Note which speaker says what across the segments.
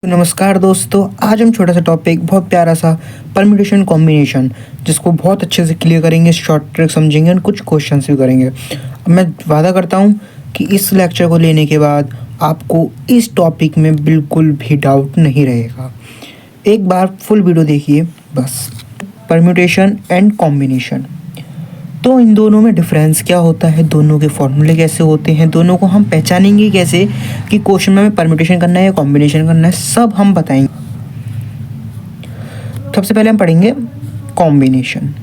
Speaker 1: तो नमस्कार दोस्तों, आज हम छोटा सा टॉपिक बहुत प्यारा सा परम्यूटेशन कॉम्बिनेशन जिसको बहुत अच्छे से क्लियर करेंगे, शॉर्ट ट्रिक समझेंगे और कुछ क्वेश्चंस भी करेंगे। अब मैं वादा करता हूँ कि इस लेक्चर को लेने के बाद आपको इस टॉपिक में बिल्कुल भी डाउट नहीं रहेगा। एक बार फुल वीडियो देखिए बस। परम्यूटेशन एंड कॉम्बिनेशन, तो इन दोनों में डिफरेंस क्या होता है, दोनों के फॉर्मूले कैसे होते हैं, दोनों को हम पहचानेंगे कैसे कि क्वेश्चन में हमें परम्यूटेशन करना है या कॉम्बिनेशन करना है, सब हम बताएंगे। सबसे पहले हम पढ़ेंगे कॉम्बिनेशन।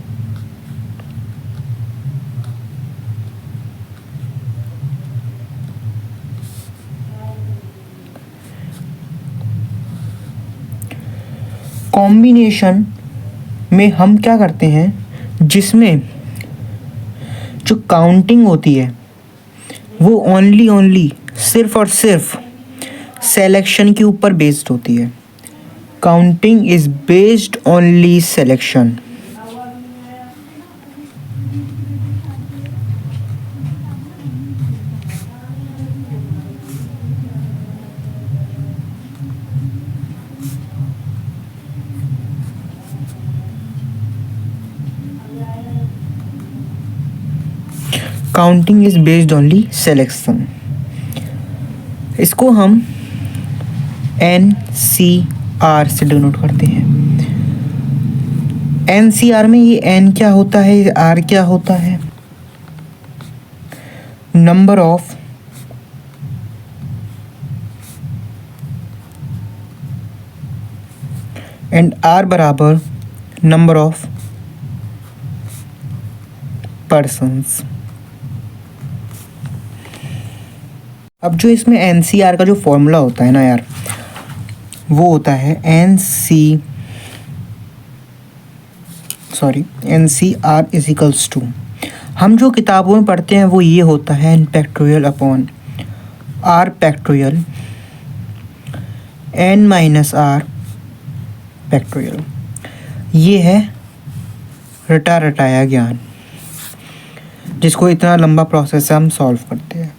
Speaker 1: कॉम्बिनेशन में हम क्या करते हैं, जिसमें जो काउंटिंग होती है वो ओनली सिर्फ और सिर्फ सेलेक्शन के ऊपर बेस्ड होती है। Counting is based only selection. Counting is based only selection. इसको हम NCR से डिनोट करते हैं। NCR में ये N क्या होता है, ये R क्या होता है, नंबर ऑफ एंड R बराबर नंबर ऑफ पर्सन्स। अब जो इसमें NCR का जो फॉर्मूला होता है ना यार, वो होता है NCR इज इक्वल्स टू, हम जो किताबों में पढ़ते हैं वो ये होता है N factorial upon R factorial N minus R factorial. ये है रटा रटाया ज्ञान, जिसको इतना लंबा प्रोसेस से हम सॉल्व करते हैं।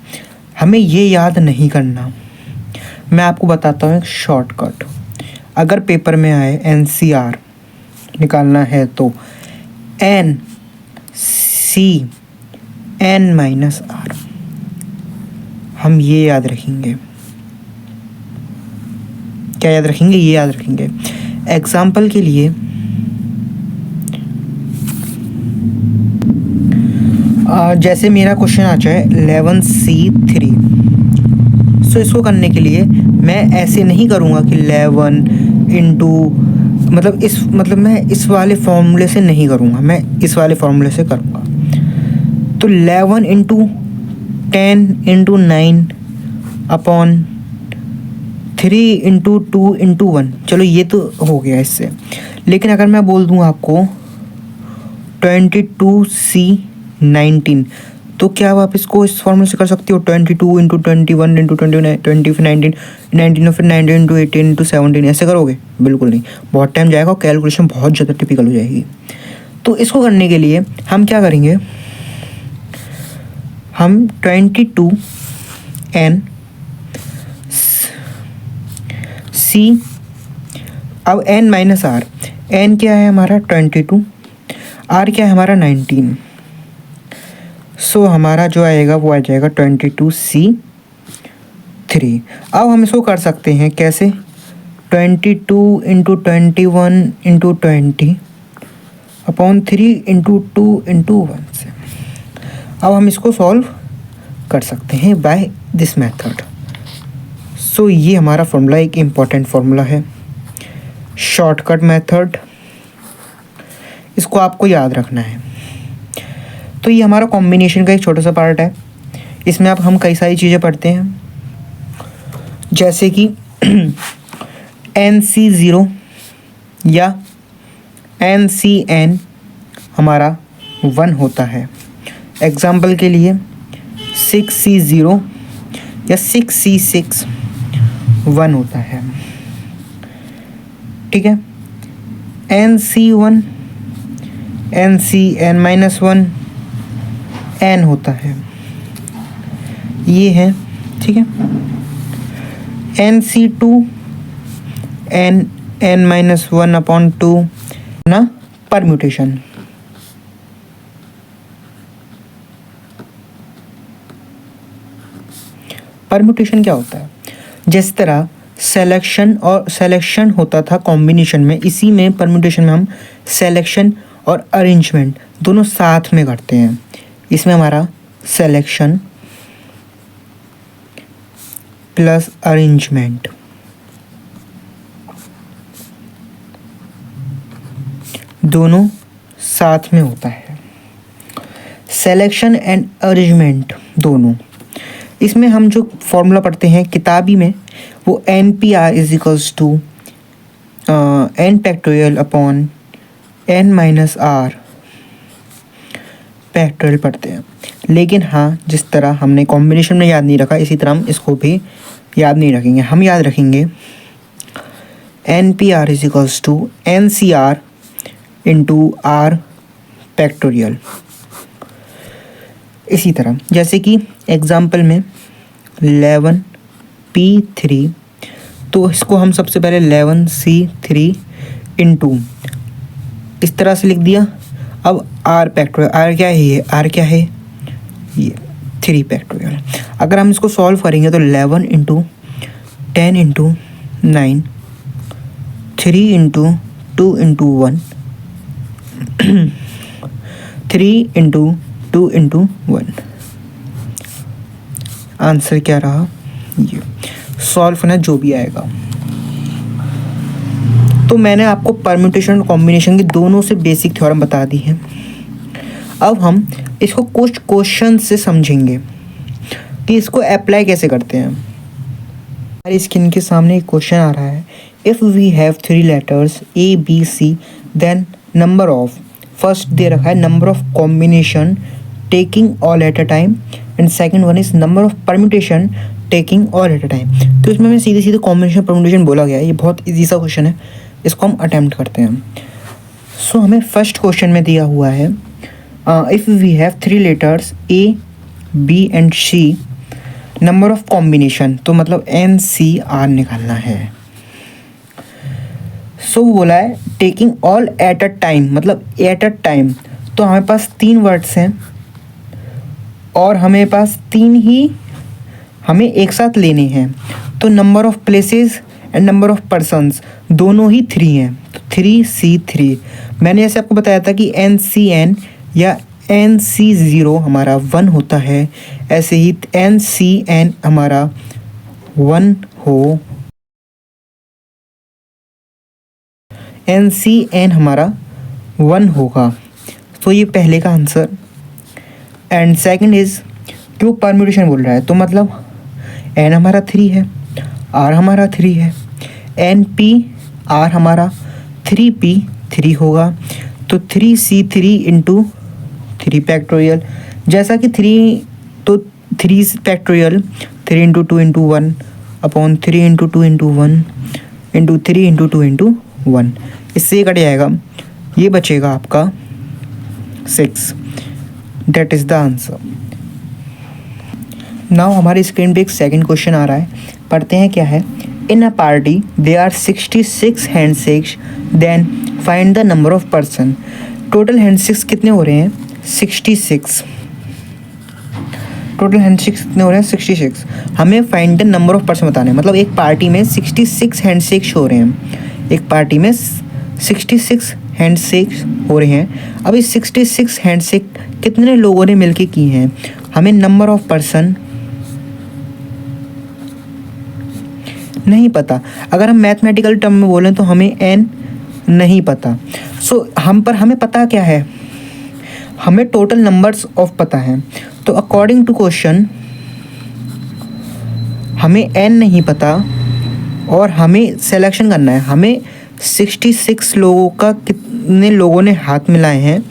Speaker 1: हमें ये याद नहीं करना। मैं आपको बताता हूँ एक शॉर्टकट। अगर पेपर में आए NCR निकालना है तो N माइनस R, हम ये याद रखेंगे। क्या याद रखेंगे? ये याद रखेंगे। एग्जाम्पल के लिए जैसे मेरा क्वेश्चन आ जाए 11C3, सो इसको करने के लिए मैं ऐसे नहीं करूँगा कि 11 इंटू मैं इस वाले फॉर्मूले से नहीं करूँगा, मैं इस वाले फॉर्मूले से करूँगा। तो 11 into 10 into 9 upon 3 into 2 into 1, चलो ये तो हो गया इससे। लेकिन अगर मैं बोल दूँ आपको 22C19, तो क्या आप इसको इस फॉर्मूले से कर सकते हो? 22 इंटू 21 इंटू 29 20 19 19 और फिर 19 इंटू 18 इंटू 17, ऐसे करोगे? बिल्कुल नहीं, बहुत टाइम जाएगा और कैलकुलेशन बहुत ज़्यादा टिपिकल हो जाएगी। तो इसको करने के लिए हम क्या करेंगे, हम 22N C, अब N माइनस R, N क्या है हमारा 22, R क्या है हमारा 19, सो हमारा जो आएगा वो आ जाएगा 22C3। अब हम इसको कर सकते हैं कैसे, 22 into 21 into 20 upon 3 into 2 into 1 से। अब हम इसको सॉल्व कर सकते हैं बाय दिस मेथड। सो ये हमारा फॉर्मूला एक इम्पॉर्टेंट फॉर्मूला है, शॉर्टकट मेथड, इसको आपको याद रखना है। तो ये हमारा कॉम्बिनेशन का एक छोटा सा पार्ट है। इसमें अब हम कई सारी चीज़ें पढ़ते हैं, जैसे कि NC0 या NCN हमारा 1 होता है। एग्जाम्पल के लिए 6C0 या 6C6 1 होता है, ठीक है। NC1 NCN माइनस 1 N होता है, ये है, ठीक है। NC2 n-1/2 ना परम्यूटेशन। परम्यूटेशन क्या होता है? जिस तरह सेलेक्शन होता था कॉम्बिनेशन में, इसी में परम्यूटेशन में हम सेलेक्शन और अरेंजमेंट दोनों साथ में करते हैं। इसमें हमारा सेलेक्शन प्लस अरेंजमेंट दोनों साथ में होता है। सेलेक्शन एंड अरेंजमेंट दोनों, इसमें हम जो फॉर्मूला पढ़ते हैं किताबी में वो NPR is equals to n factorial upon n-r factorial पढ़ते हैं। लेकिन हाँ, जिस तरह हमने कॉम्बिनेशन में याद नहीं रखा, इसी तरह हम इसको भी याद नहीं रखेंगे। हम याद रखेंगे NPR is equals to NCR into R factorial. इसी तरह जैसे कि एग्जाम्पल में 11p3, तो इसको हम सबसे पहले 11c3 इंटू इस तरह से लिख दिया। अब R फैक्टोरियल, R क्या है? ये R क्या है? ये 3 फैक्टोरियल। अगर हम इसको सॉल्व करेंगे तो 11 into 10 into 9, 3 into 2 into 1, 3 into 2 into 1। Answer क्या रहा? ये सॉल्व करना जो भी आएगा। तो मैंने आपको परम्यूटेशन और कॉम्बिनेशन की दोनों से बेसिक थ्योरम बता दी है। अब हम इसको कुछ क्वेश्चन से समझेंगे कि इसको अप्लाई कैसे करते हैं। हमारी स्क्रीन के सामने एक क्वेश्चन आ रहा है, if we have 3 letters ABC then number of, first दे रखा है number of combination taking all at a time and second one is number of permutation taking all at a time. तो इसमें मैं सीधे सीधे कॉम्बिनेशन परम्यूटेशन बोला गया है। ये बहुत इजी सा क्वेश्चन है, इसको हम अटेम्प्ट करते हैं। सो हमें फर्स्ट क्वेश्चन में दिया हुआ है, if we have 3 letters A B and C number of combination, तो मतलब NCR निकालना है। सो बोला है taking all at a time, मतलब एट अ टाइम, तो हमारे पास 3 वर्ड्स हैं और हमें पास 3 ही हमें एक साथ लेने हैं। तो number of places and number of persons दोनों ही 3 हैं, तो 3C3। मैंने जैसे आपको बताया था कि NCN या NC0 हमारा 1 होता है, ऐसे ही NCN हमारा 1 हो, NCN हमारा 1 होगा। तो ये पहले का आंसर। एंड सेकंड इज़, क्यों परम्यूटेशन बोल रहा है, तो मतलब N हमारा 3 है, R हमारा 3 है, NPR हमारा 3P3 होगा, तो 3C3 इंटू 3 फैक्टोरियल। जैसा कि 3, तो 3 factorial 3 into 2 into 1 upon 3 into 2 into 1 into 3 into 2 into 1, इससे ये कट जाएगा, ये बचेगा आपका 6। That is the answer. Now हमारी स्क्रीन पे एक सेकंड क्वेश्चन आ रहा है, पढ़ते हैं क्या है। In a party they are 66 handshakes then find the number of person. Total handshakes कितने हो रहे हैं? 66। टोटल हैंडशेक्स कितने हो रहे हैं? 66। हमें find the number of person बताना है, मतलब एक पार्टी में 66 हैंडशेक्स हो रहे हैं, एक पार्टी में 66 हैंडशेक्स हो रहे हैं। अब इस 66 हैंडशेक कितने लोगों ने मिलके की हैं, हमें नंबर ऑफ पर्सन नहीं पता। अगर हम मैथमेटिकल टर्म में बोलें तो हमें n नहीं पता। सो हमें पता क्या है, हमें टोटल नंबर्स ऑफ पता है। तो अकॉर्डिंग टू क्वेश्चन हमें n नहीं पता और हमें सिलेक्शन करना है। हमें 66 लोगों का कितने लोगों ने हाथ मिलाए हैं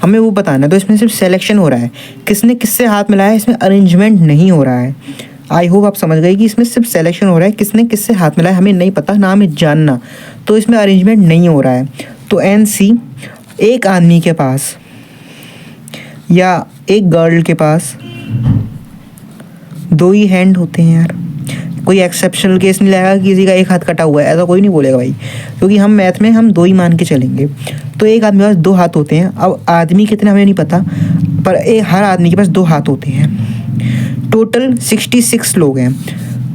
Speaker 1: हमें वो बताना है। तो इसमें सिर्फ सिलेक्शन हो रहा है, किसने किससे हाथ मिलाया है, इसमें अरेंजमेंट नहीं हो रहा है। आई होप आप समझ गए कि इसमें सिर्फ सिलेक्शन हो रहा है, किसने किससे हाथ मिलाया हमें नहीं पता, ना हमें जानना, तो इसमें अरेंजमेंट नहीं हो रहा है। तो NC, एक आदमी के पास या एक गर्ल के पास 2 ही हैंड होते हैं यार, कोई एक्सेप्शनल केस नहीं लाएगा कि किसी का एक हाथ कटा हुआ है, ऐसा कोई नहीं बोलेगा भाई, क्योंकि हम मैथ में हम 2 ही मान के चलेंगे। तो एक आदमी के पास 2 हाथ होते हैं। अब आदमी कितने हमें नहीं पता, पर हर आदमी के पास 2 हाथ होते हैं। टोटल 66 लोग हैं।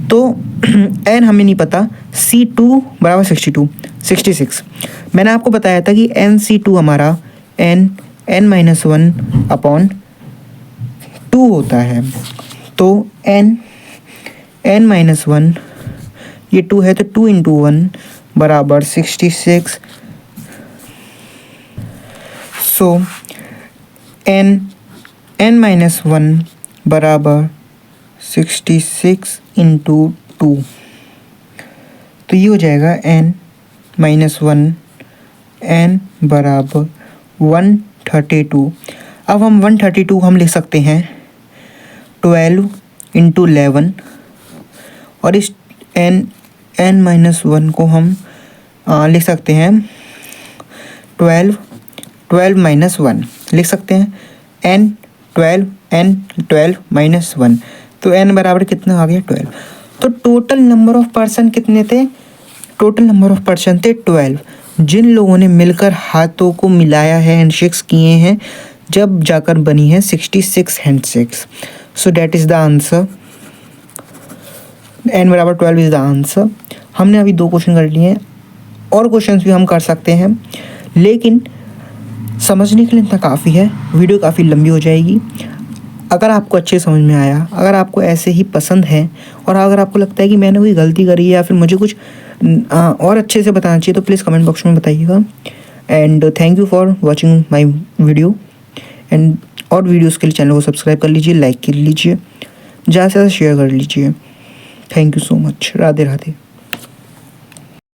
Speaker 1: तो n हमें नहीं पता, C2 बराबर 66। मैंने आपको बताया था कि NC2 हमारा n-1 अपॉन 2 होता है। तो n-1 ये 2 है, तो 2 × 1 बराबर 66। सो n-1 बराबर 66 × 2। तो ये हो जाएगा n-1, n बराबर 132। अब हम 132 हम लिख सकते हैं 12 × 11, और इस n-1 को हम लिख सकते हैं 12 -1 लिख सकते हैं, n12 -1। तो n बराबर कितना आ गया 12। तो टोटल नंबर ऑफ पर्सन कितने थे? टोटल नंबर ऑफ पर्सन थे 12, जिन लोगों ने मिलकर हाथों को मिलाया है, हैंडशेक्स किए हैं, जब जाकर बनी है 66 handshakes. So that is the answer, n बराबर 12 इज़ द आंसर। हमने अभी 2 क्वेश्चन कर लिए हैं, और क्वेश्चंस भी हम कर सकते हैं, लेकिन समझने के लिए इतना काफ़ी है। वीडियो काफ़ी लंबी हो जाएगी। अगर आपको अच्छे समझ में आया, अगर आपको ऐसे ही पसंद है, और अगर आपको लगता है कि मैंने कोई गलती करी है या फिर मुझे कुछ और अच्छे से बताना चाहिए, तो प्लीज़ कमेंट बॉक्स में बताइएगा। And thank you for watching my video. And और वीडियोस के लिए चैनल को सब्सक्राइब कर लीजिए, लाइक कर लीजिए, ज़्यादा से ज़्यादा शेयर कर लीजिए। Thank you so much. Radhe Radhe.